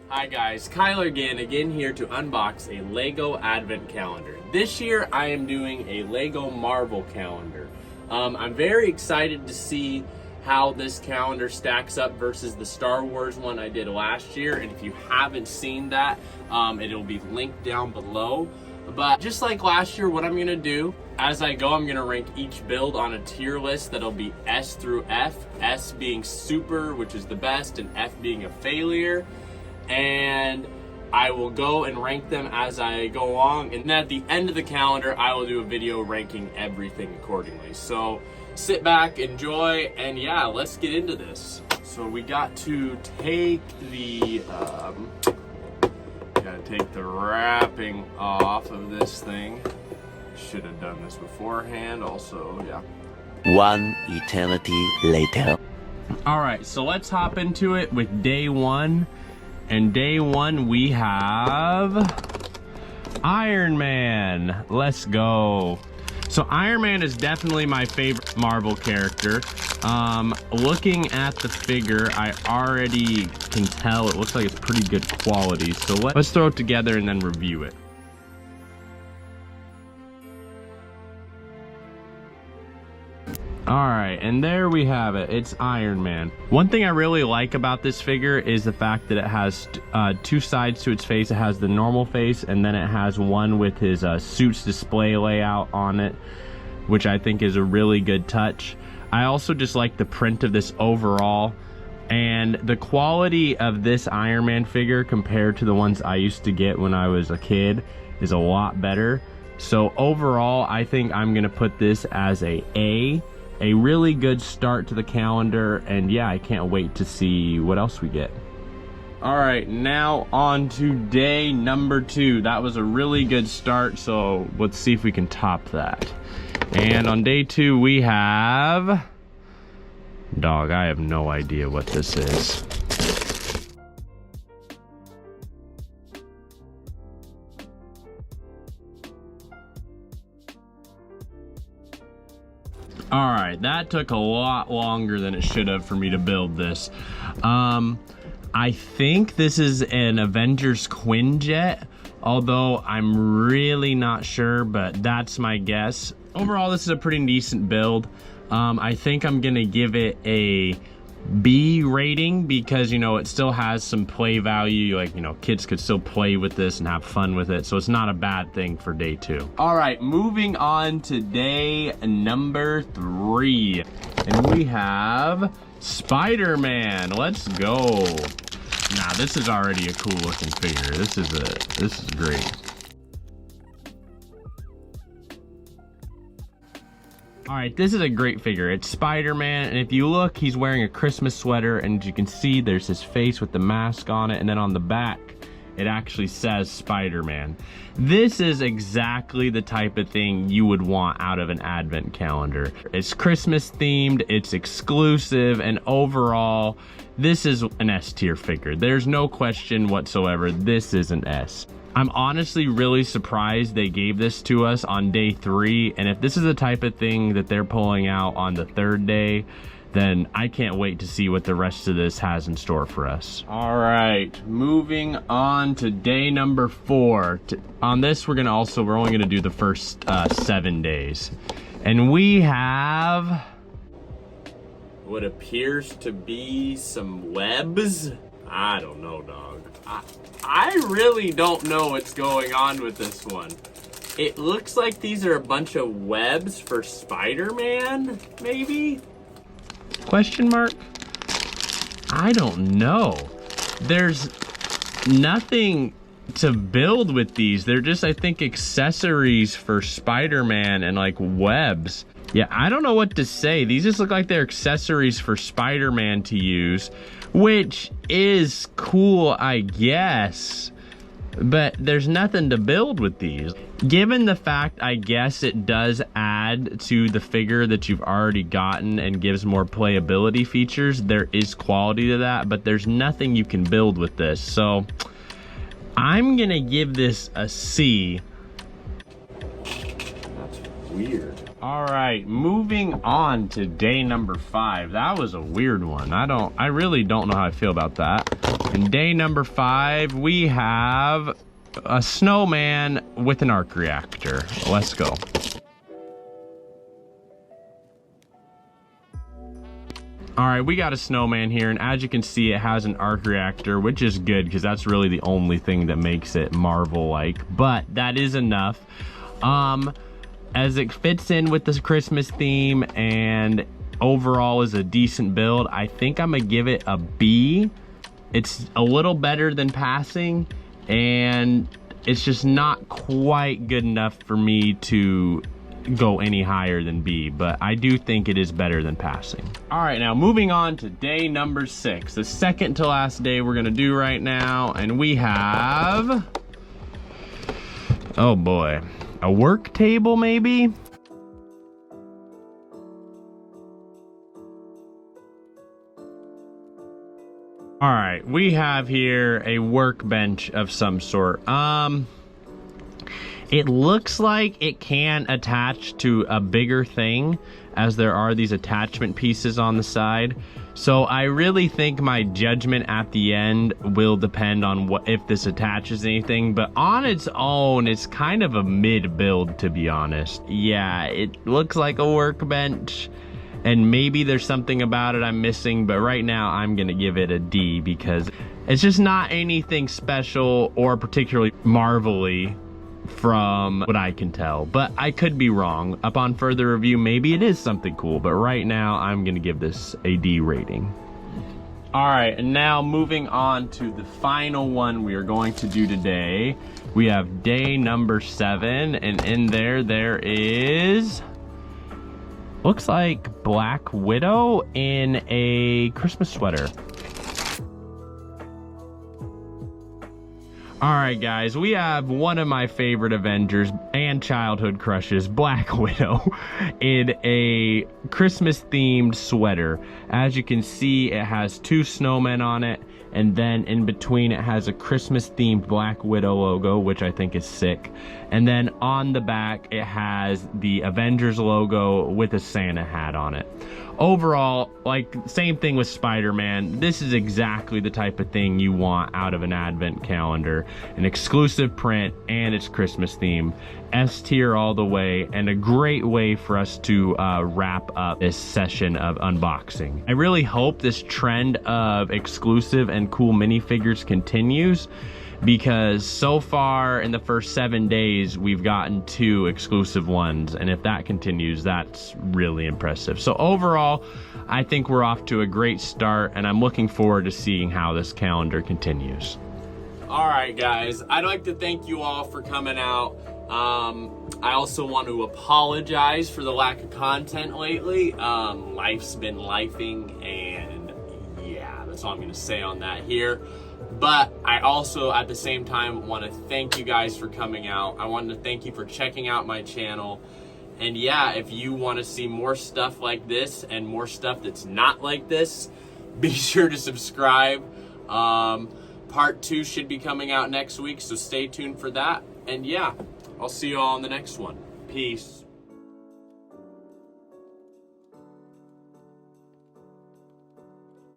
Hi guys, Kyler again here to unbox a Lego Advent Calendar. This year I am doing a Lego Marvel calendar. I'm very excited to see how this calendar stacks up versus the Star Wars one I did last year, and if you haven't seen that, it'll be linked down below. But just like last year, what I'm gonna do, as I go, I'm gonna rank each build on a tier list that'll be S through F, S being super, which is the best, and F being a failure. And I will go and rank them as I go along, and then at the end of the calendar I will do a video ranking everything accordingly. So sit back, enjoy, and yeah, let's get into this. So we got to take the wrapping off of this thing. Should have done this beforehand also, yeah. One eternity later. All right, so let's hop into it with day one. And day one, we have Iron Man. Let's go. So Iron Man is definitely my favorite Marvel character. Looking at the figure, I already can tell it looks like it's pretty good quality. So let's throw it together and then review it. Alright, and there we have it. It's Iron Man. One thing I really like about this figure is the fact that it has two sides to its face. It has the normal face, and then it has one with his suit's display layout on it, which I think is a really good touch. I also just like the print of this overall, and the quality of this Iron Man figure compared to the ones I used to get when I was a kid is a lot better. So overall, I think I'm gonna put this as a really good start to the calendar, and yeah, I can't wait to see what else we get. All right, now on to day number 2. That was a really good start, so let's see if we can top that. And on day 2 we have dog. I have no idea what this is. All right, that took a lot longer than it should have for me to build this. I think this is an Avengers Quinjet, although I'm really not sure, but that's my guess. Overall, this is a pretty decent build. I think I'm gonna give it a B rating because, you know, it still has some play value. Like, you know, kids could still play with this and have fun with it, so it's not a bad thing for day 2. All right, moving on to day number 3, and we have Spider-Man. Let's go. Now, this is already a cool looking figure. This is great. All right, this is a great figure. It's Spider-Man, and if you look, he's wearing a Christmas sweater, and as you can see, there's his face with the mask on it, and then on the back, it actually says Spider-Man. This is exactly the type of thing you would want out of an advent calendar. It's Christmas themed, it's exclusive, and overall, this is an S tier figure. There's no question whatsoever, this is an S. I'm honestly really surprised they gave this to us on day 3, and if this is the type of thing that they're pulling out on the 3rd day, then I can't wait to see what the rest of this has in store for us. All right, moving on to day number 4. On this, we're only gonna do the first 7 days. And we have what appears to be some webs. I don't know, dog. I really don't know what's going on with this one. It looks like these are a bunch of webs for Spider-Man, maybe? Question mark? I don't know. There's nothing to build with these. They're just, I think, accessories for Spider-Man and like webs. Yeah, I don't know what to say. These just look like they're accessories for Spider-Man to use, which is cool, I guess, but there's nothing to build with these. Given the fact, I guess it does add to the figure that you've already gotten and gives more playability features, there is quality to that, but there's nothing you can build with this. So I'm gonna give this a C. That's weird. All right, moving on to day number 5. That was a weird one. I really don't know how I feel about that. In day number 5, we have a snowman with an arc reactor. Let's go. All right, we got a snowman here, and as you can see, it has an arc reactor, which is good because that's really the only thing that makes it Marvel-like, but that is enough. As it fits in with this Christmas theme and overall is a decent build, I think I'm gonna give it a B. It's a little better than passing, and it's just not quite good enough for me to go any higher than B, but I do think it is better than passing. All right, now moving on to day number 6, the second to last day we're gonna do right now, and we have, oh boy, a work table maybe? All right, we have here a workbench of some sort. It looks like it can attach to a bigger thing, as there are these attachment pieces on the side. So I really think my judgment at the end will depend on if this attaches anything, but on its own, it's kind of a mid build, to be honest. Yeah, it looks like a workbench, and maybe there's something about it I'm missing, but right now I'm gonna give it a D because it's just not anything special or particularly marvelly from what I can tell, but I could be wrong. Upon further review, maybe it is something cool, but right now I'm gonna give this a D rating. All right, and now moving on to the final one we are going to do today. We have day number 7, and in there is, looks like Black Widow in a Christmas sweater. All right, guys, we have one of my favorite Avengers and childhood crushes, Black Widow, in a Christmas-themed sweater. As you can see, it has 2 snowmen on it, and then in between it has a Christmas-themed Black Widow logo, which I think is sick. And then on the back, it has the Avengers logo with a Santa hat on it. Overall, like, same thing with Spider-Man. This is exactly the type of thing you want out of an advent calendar. An exclusive print, and it's Christmas theme. S tier all the way, and a great way for us to wrap up this session of unboxing. I really hope this trend of exclusive and cool minifigures continues, because so far in the first 7 days we've gotten 2 exclusive ones, and if that continues, that's really impressive. So overall, I think we're off to a great start, and I'm looking forward to seeing how this calendar continues. All right, guys, I'd like to thank you all for coming out. I also want to apologize for the lack of content lately. Life's been lifing, and yeah, that's all I'm gonna say on that here. But I also, at the same time, want to thank you guys for coming out. I wanted to thank you for checking out my channel. And yeah, if you want to see more stuff like this and more stuff that's not like this, be sure to subscribe. Part 2 should be coming out next week, so stay tuned for that. And yeah, I'll see you all in the next one. Peace.